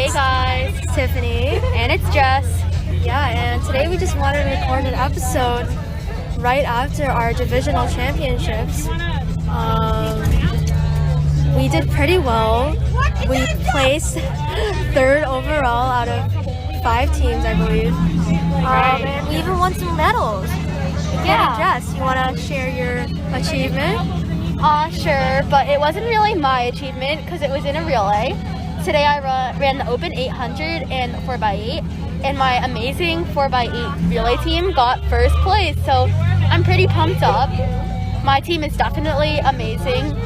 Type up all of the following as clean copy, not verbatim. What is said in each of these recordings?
Hey guys, it's Tiffany and it's Jess. Yeah, and today we just wanted to record an episode right after our divisional championships. We did pretty well. We placed third overall out of 5 teams, I believe. And we even won some medals. Yeah. Jess, you want to share your achievement? Sure, but it wasn't really my achievement because it was in a relay. Today I ran the open 800 and 4x8, and my amazing 4x8 relay team got first place, so I'm pretty pumped up. My team is definitely amazing,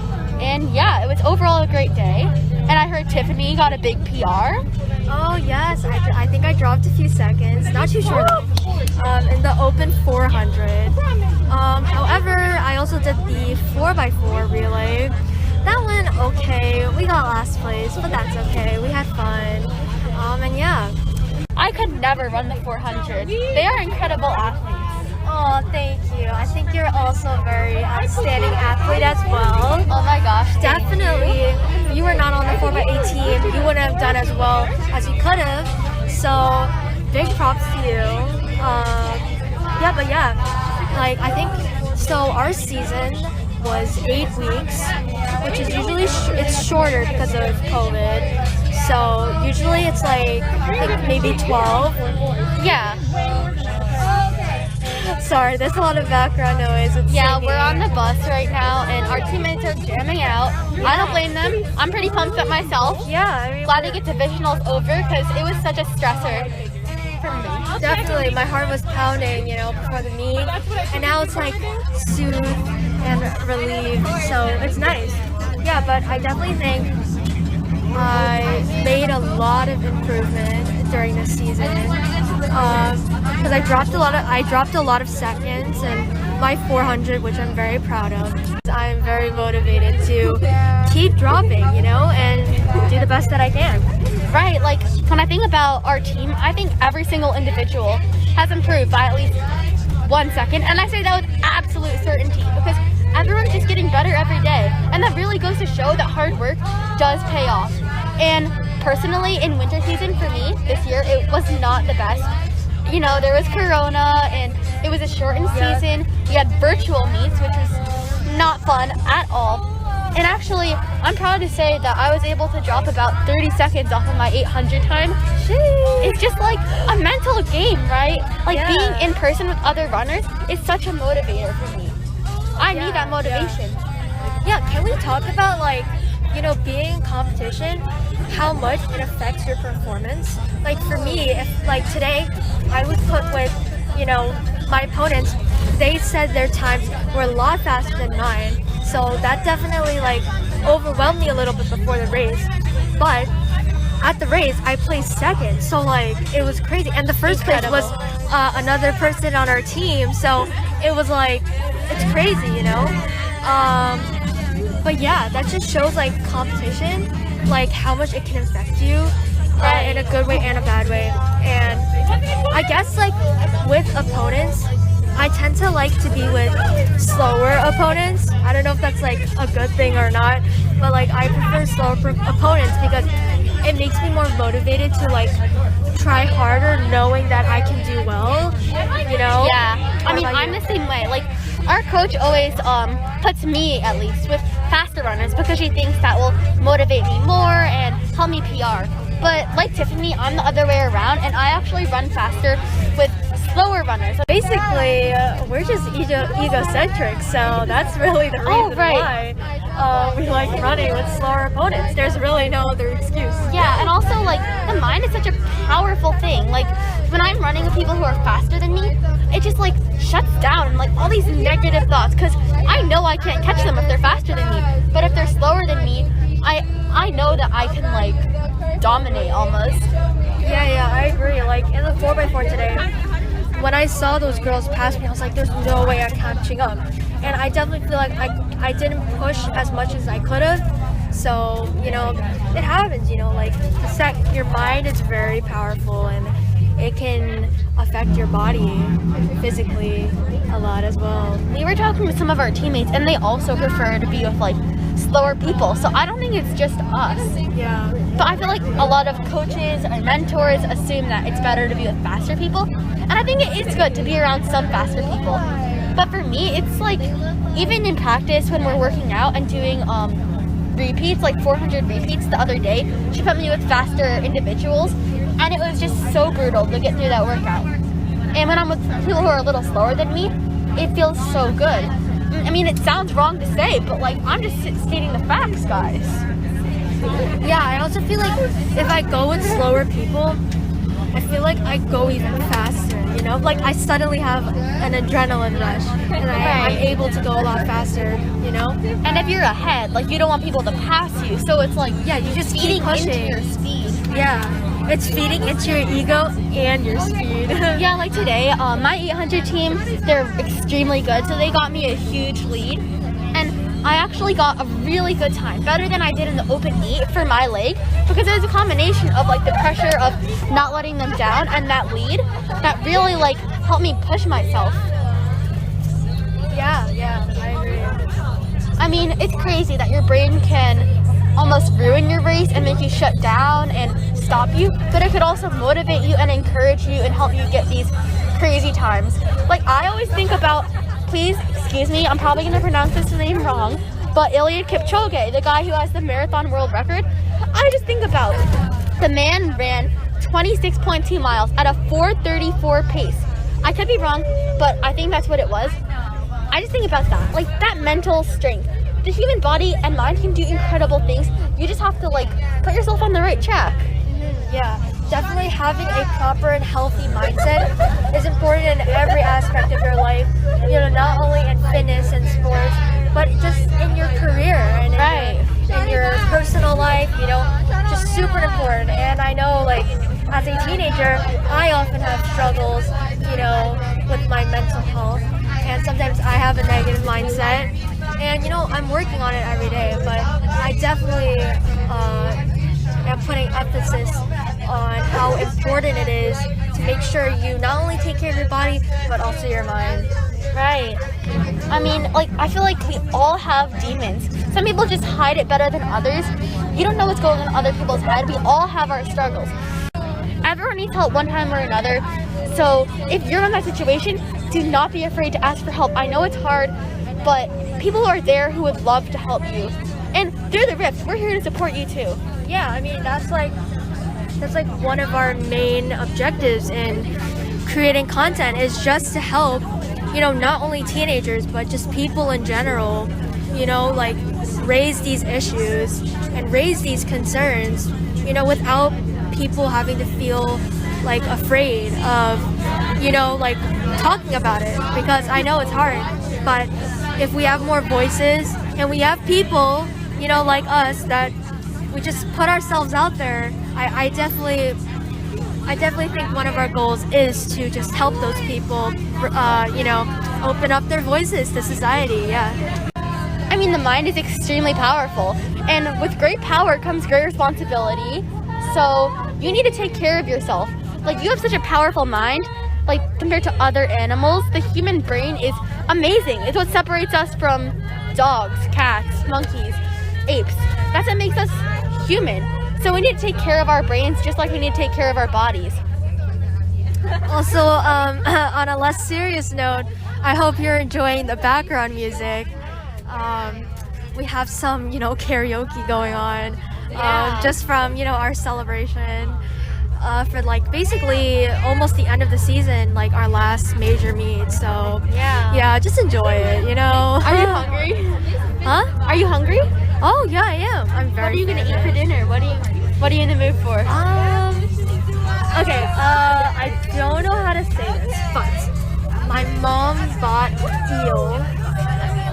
and yeah, it was overall a great day. And I heard Tiffany got a big PR. Oh yes, I think I dropped a few seconds, not too sure though, in the open 400. However, I also did the 4x4 relay. That went okay. We got last place, but that's okay. We had fun. And yeah. I could never run the 400. They are incredible athletes. Oh, thank you. I think you're also a very outstanding athlete as well. Oh my gosh. Definitely. If you were not on the 4x8 team, you wouldn't have done as well as you could have. So, big props to you. I think, so our season was 8 weeks, which is usually it's shorter because of COVID. So usually it's like maybe 12. Yeah. Sorry, there's a lot of background noise. Yeah, we're on the bus right now, and our teammates are jamming out. I don't blame them. I'm pretty pumped up myself. Yeah, I mean, glad to get divisionals over because it was such a stressor for me. Definitely, my heart was pounding, before the meet, and now it's like soothed and relieved, so it's nice. Yeah, but I definitely think I made a lot of improvement during this season because I dropped a lot of seconds in my 400, which I'm very proud of. I'm very motivated to keep dropping, and do the best that I can. Right, like when I think about our team, I think every single individual has improved by at least 1 second, and I say that with absolute certainty because everyone's just getting better every day, and that really goes to show that hard work does pay off. And personally, in winter season for me this year, it was not the best. There was Corona, and it was a shortened season. We had virtual meets, which was not fun at all. And actually, I'm proud to say that I was able to drop about 30 seconds off of my 800 time. It's just like a mental game, right? Being in person with other runners is such a motivator for me. I need that motivation. Yeah, can we talk about being in competition, how much it affects your performance? Like for me, if today I was put with, my opponents, they said their times were a lot faster than mine. So that definitely overwhelmed me a little bit before the race. But at the race, I placed second. So it was crazy. And the first place was another person on our team. So it was it's crazy, But yeah, that just shows competition, how much it can affect you in a good way and a bad way. And I guess with opponents, I tend to to be with slower opponents. I don't know if that's a good thing or not, but I prefer slower opponents because it makes me more motivated to try harder knowing that I can do well, Yeah, I mean, I'm the same way. Our coach always puts me, at least, with faster runners because she thinks that will motivate me more and help me PR. But like Tiffany, I'm the other way around, and I actually run faster with slower runners. Basically, we're just egocentric, so that's really the reason why we like running with slower opponents. There's really no other excuse. Yeah, and also the mind is such a powerful thing. When I'm running with people who are faster than me, it just shuts down all these negative thoughts because I know I can't catch them if they're faster than me. But if they're slower than me, I know that I can dominate almost. Yeah, I agree. In the 4x4 today, when I saw those girls pass me, I was there's no way I'm catching up. And I definitely feel I didn't push as much as I could have. So, it happens, your mind is very powerful and it can affect your body physically a lot as well. We were talking with some of our teammates, and they also prefer to be with slower people. So I don't think it's just us. Yeah. But I feel like a lot of coaches and mentors assume that it's better to be with faster people. And I think it's good to be around some faster people. But for me, it's like, even in practice when we're working out and doing repeats, like 400 repeats the other day, she put me with faster individuals. And it was just so brutal to get through that workout. And when I'm with people who are a little slower than me, it feels so good. I mean, it sounds wrong to say, but like, I'm just stating the facts, guys. Yeah, I also feel like if I go with slower people, I feel like I go even faster, you know? Like, I suddenly have an adrenaline rush, and I'm able to go a lot faster, you know? And if you're ahead, like, you don't want people to pass you, so it's like, Yeah, you just feeding keep pushing. into your speed. Yeah, it's feeding into your ego and your speed. Yeah, like today, my 800 team, they're extremely good, so they got me a huge lead. And I actually got a really good time, better than I did in the open 8 for my leg, because it was a combination of like the pressure of not letting them down and that lead that really like helped me push myself. Yeah, I agree. I mean, it's crazy that your brain can almost ruin your race and make you shut down and stop you, but it could also motivate you and encourage you and help you get these crazy times. Like, I always think about, please excuse me, I'm probably going to pronounce this name wrong, but Eliud Kipchoge, the guy who has the marathon world record. I just think about, the man ran 26.2 miles at a 4:34 pace. I could be wrong, but I think that's what it was. I just think about that, like that mental strength. The human body and mind can do incredible things. You just have to like put yourself on the right track. Yeah, definitely having a proper and healthy mindset is important in every aspect of your life. You know, not only in fitness and sports, but just in your career and in your personal life, you know, just super important. And I know, like, as a teenager, I often have struggles, you know, with my mental health. And sometimes I have a negative mindset. And, you know, I'm working on it every day, but I definitely am putting emphasis on how important it is to make sure you not only take care of your body, but also your mind. Right. I mean, like, I feel like we all have demons. Some people just hide it better than others. You don't know what's going on in other people's head. We all have our struggles. Everyone needs help one time or another. So if you're in that situation, do not be afraid to ask for help. I know it's hard, but people are there who would love to help you. And through the rift, we're here to support you too. Yeah, I mean, that's like one of our main objectives in creating content, is just to help, you know, not only teenagers, but just people in general, you know, like raise these issues and raise these concerns, you know, without people having to feel like afraid of, you know, like talking about it, because I know it's hard, but if we have more voices and we have people, you know, like us, that we just put ourselves out there, I definitely think one of our goals is to just help those people, you know, open up their voices to society. Yeah. I mean, the mind is extremely powerful, and with great power comes great responsibility. So you need to take care of yourself. Like, you have such a powerful mind, like compared to other animals. The human brain is amazing. It's what separates us from dogs, cats, monkeys, apes. That's what makes us human. So we need to take care of our brains just like we need to take care of our bodies. Also, on a less serious note, I hope you're enjoying the background music. We have some, you know, karaoke going on, just from, you know, our celebration for like basically almost the end of the season, like our last major meet. So yeah, just enjoy it, you know. Are you hungry? Huh? Are you hungry? Oh yeah, I am. I'm very. What are you gonna eat for dinner? What are you in the mood for? Okay. I don't know how to say this, but my mom bought eel.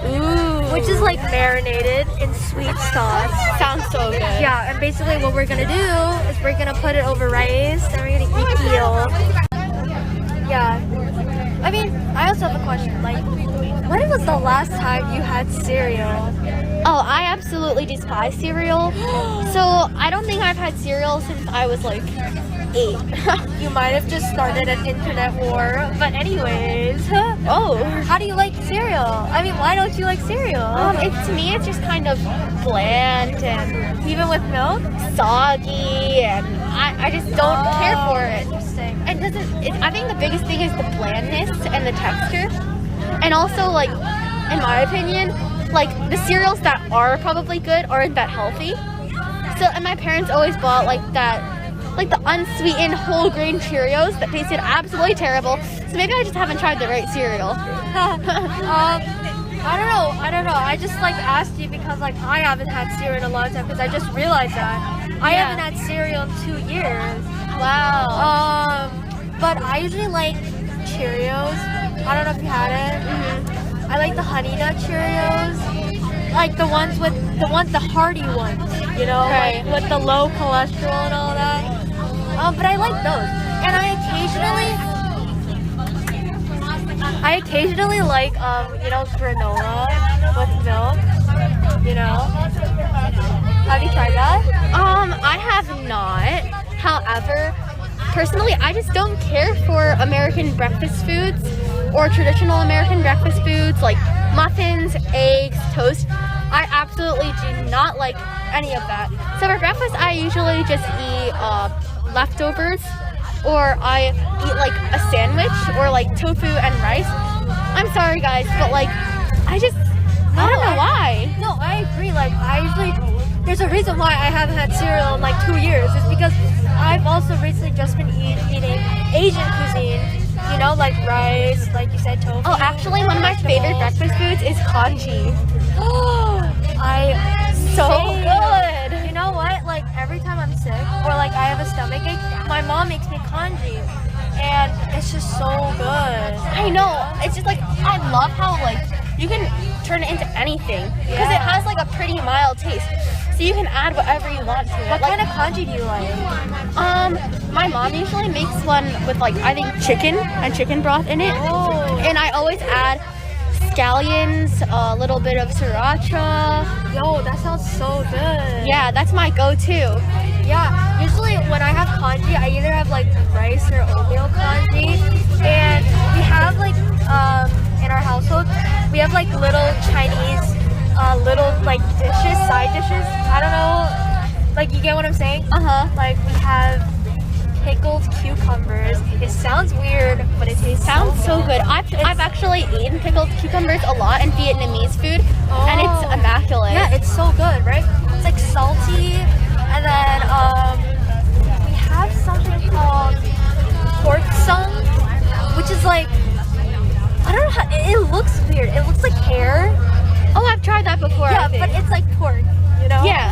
Ooh. Which is like marinated in sweet sauce. Sounds so good. Yeah, and basically what we're gonna do is we're gonna put it over rice and we're gonna eat eel. Yeah. I mean, I also have a question. Like, when was the last time you had cereal? Oh, I absolutely despise cereal. So I don't think I've had cereal since I was like 8. You might have just started an internet war. But anyways, Oh. how do you like cereal? I mean, why don't you like cereal? To me, it's just kind of bland and Even with milk? soggy, and I just don't care for it. Interesting. I think the biggest thing is the blandness and the texture. And also, like, in my opinion, like, the cereals that are probably good aren't that healthy. So, and my parents always bought, like, the unsweetened whole grain Cheerios that tasted absolutely terrible. So maybe I just haven't tried the right cereal. I don't know. I just like asked you because like I haven't had cereal in a long time because I just realized that I Yeah. haven't had cereal in 2 years. Wow. But I usually like Cheerios. I don't know if you had it. I like the Honey Nut Cheerios, like the hearty ones, you know, Right. like with the low cholesterol and all that. But I like those, and I occasionally like granola with milk. You know, have you tried that? I have not. However, personally, I just don't care for American breakfast foods or traditional American breakfast foods like muffins, eggs, toast. I absolutely do not like any of that. So for breakfast, I usually just eat leftovers, or I eat like a sandwich or like tofu and rice. I'm sorry, guys, but like I don't know why. No, I agree. Like, there's a reason why I haven't had cereal in like 2 years. It's because I've also recently just been eating Asian cuisine. You know, like rice, like you said, tofu. Oh, actually, one of my favorite breakfast foods is congee. So good. You know what? Like, every time I'm sick or like I have a stomach ache, my mom makes me congee. And it's just so good. I know. It's just like, I love how like you can turn it into anything because it has like a pretty mild taste. So you can add whatever you want to it. What Like, kind of congee do you like? my mom usually makes one with like I think chicken and chicken broth in it. Oh. And I always add scallions, a little bit of sriracha. Yo, that sounds so good. Yeah, that's my go-to. Yeah, usually when I have congee, I either have like rice or oatmeal congee, and we have like in our household, we have like little Chinese little like dishes, side dishes. I don't know, like you get what I'm saying? Like we have pickled cucumbers. It sounds weird, but it tastes Sounds so good. I've actually eaten pickled cucumbers a lot in Vietnamese food, and it's immaculate. Yeah, it's so good, right? It's like salty, and then we have something called pork sung, which is like, I don't know how, it looks weird. It looks like hair. Oh, I've tried that before. Yeah, I think. but it's like pork, you know? Yeah.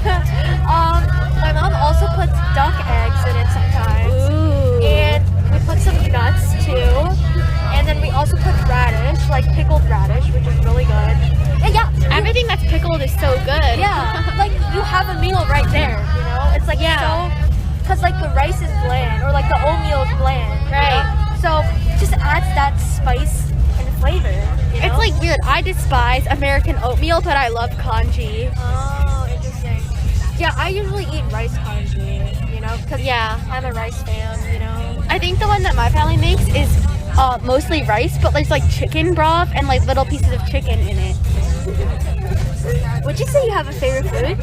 My mom also puts duck eggs in it sometimes. Ooh. And we put some nuts too. And then we also put radish, like pickled radish, which is really good. And yeah, Everything that's pickled is so good. yeah, like you have a meal right there, you know? It's like because like the rice is bland or like the oatmeal is bland. Right. You know? So it just adds that spice and flavor. You know? It's like weird. I despise American oatmeal, but I love congee. Oh, interesting. Yeah, I usually eat rice congee, you know, because I'm a rice fan, you know. I think the one that my family makes is mostly rice, but there's like chicken broth and like little pieces of chicken in it. Would you say you have a favorite food?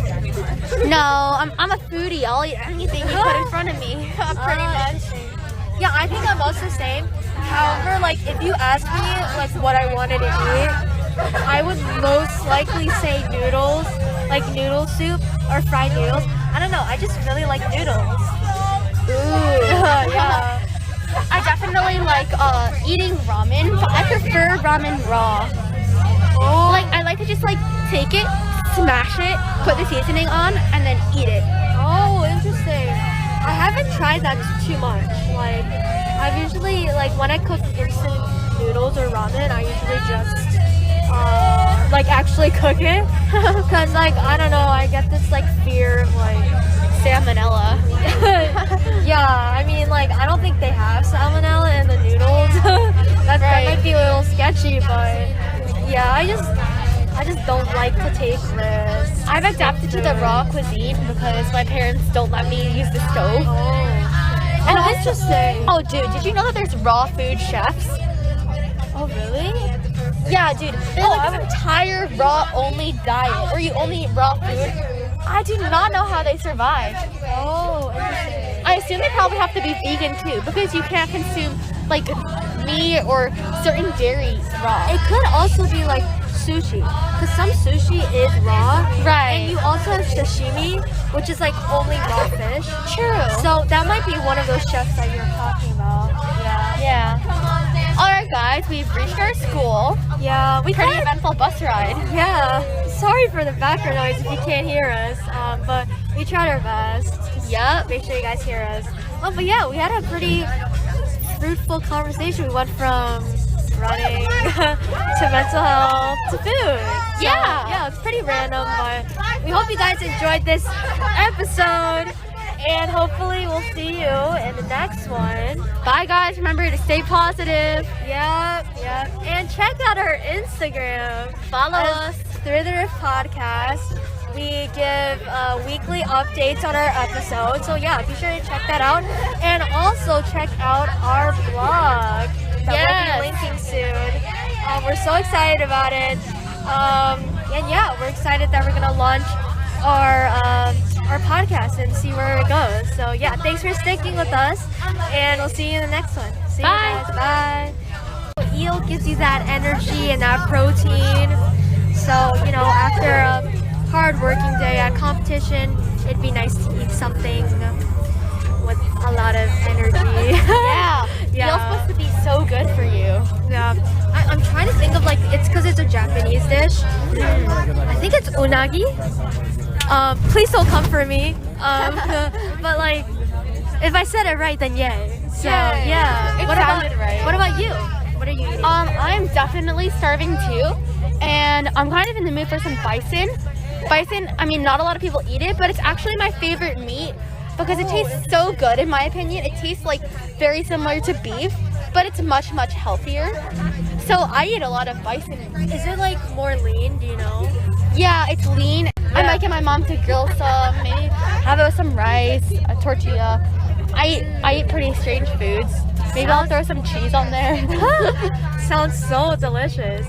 No, I'm a foodie. I'll eat anything you put in front of me, pretty much. Interesting. Yeah, I think I'm also the same. However, like if you ask me like what I wanted to eat, I would most likely say noodles, like noodle soup or fried noodles. I don't know. I just really like noodles. Ooh. Yeah. I definitely like eating ramen, but I prefer ramen raw. Oh. Like I like to just like take it, smash it, put the seasoning on, and then eat it. Oh, interesting. I haven't tried that too much. Like, I've usually, like, when I cook instant noodles or ramen, I usually just, like, actually cook it. Because, like, I don't know, I get this, like, fear of, like, Salmonella. yeah, I mean, like, I don't think they have salmonella in the noodles. That might be a little sketchy, but, yeah, I just don't like to take risks. I've adapted to the raw cuisine because my parents don't let me use the stove. Oh. And Oh, interesting. Oh, dude, did you know that there's raw food chefs? Oh, really? Yeah, dude. There's like this entire raw only diet, or you only eat raw food. I do not know how they survive. Oh, interesting. I assume they probably have to be vegan too, because you can't consume like meat or certain dairy raw. It could also be like sushi, because some sushi is raw. Right. And you also have sashimi, which is like only raw fish. True. So that might be one of those chefs that you're talking about. Yeah. Yeah. All right, guys, we've reached our school. Yeah. We Pretty kind of, eventful bus ride. yeah. Sorry for the background noise if you can't hear us, but we tried our best. Yep. Make sure you guys hear us. Oh, but yeah, we had a pretty fruitful conversation. We went from running to mental health to food. So, yeah, it's pretty random, but we hope you guys enjoyed this episode, and hopefully we'll see you in the next one. Bye, guys. Remember to stay positive. Yep. And check out our Instagram. Follow us. Through the Riff Podcast. We give weekly updates on our episodes, so yeah, be sure to check that out. And also check out our blog that we'll be linking soon. We're so excited about it. And yeah, we're excited that we're gonna launch our podcast and see where it goes. So yeah, thanks for sticking with us, and we'll see you in the next one. See you guys. Bye. Eel gives you that energy and that protein. So, you know, after a hard working day at competition, it'd be nice to eat something with a lot of energy. Yeah. Eel's supposed to be so good for you. Yeah. I'm trying to think of like, it's because it's a Japanese dish. I think it's unagi. Please don't come for me. But like, if I said it right, then yay. So yeah. It sounded right. What about you? What are you eating? I'm definitely starving too, and I'm kind of in the mood for some bison. Bison, I mean, not a lot of people eat it, but it's actually my favorite meat because it tastes so good, in my opinion. It tastes like very similar to beef, but it's much, much healthier. So I eat a lot of bison. Is it like more lean? Do you know? Yeah, it's lean. I might get my mom to grill some, maybe have it with some rice, a tortilla. I eat pretty strange foods. Maybe I'll throw some cheese on there. Sounds so delicious.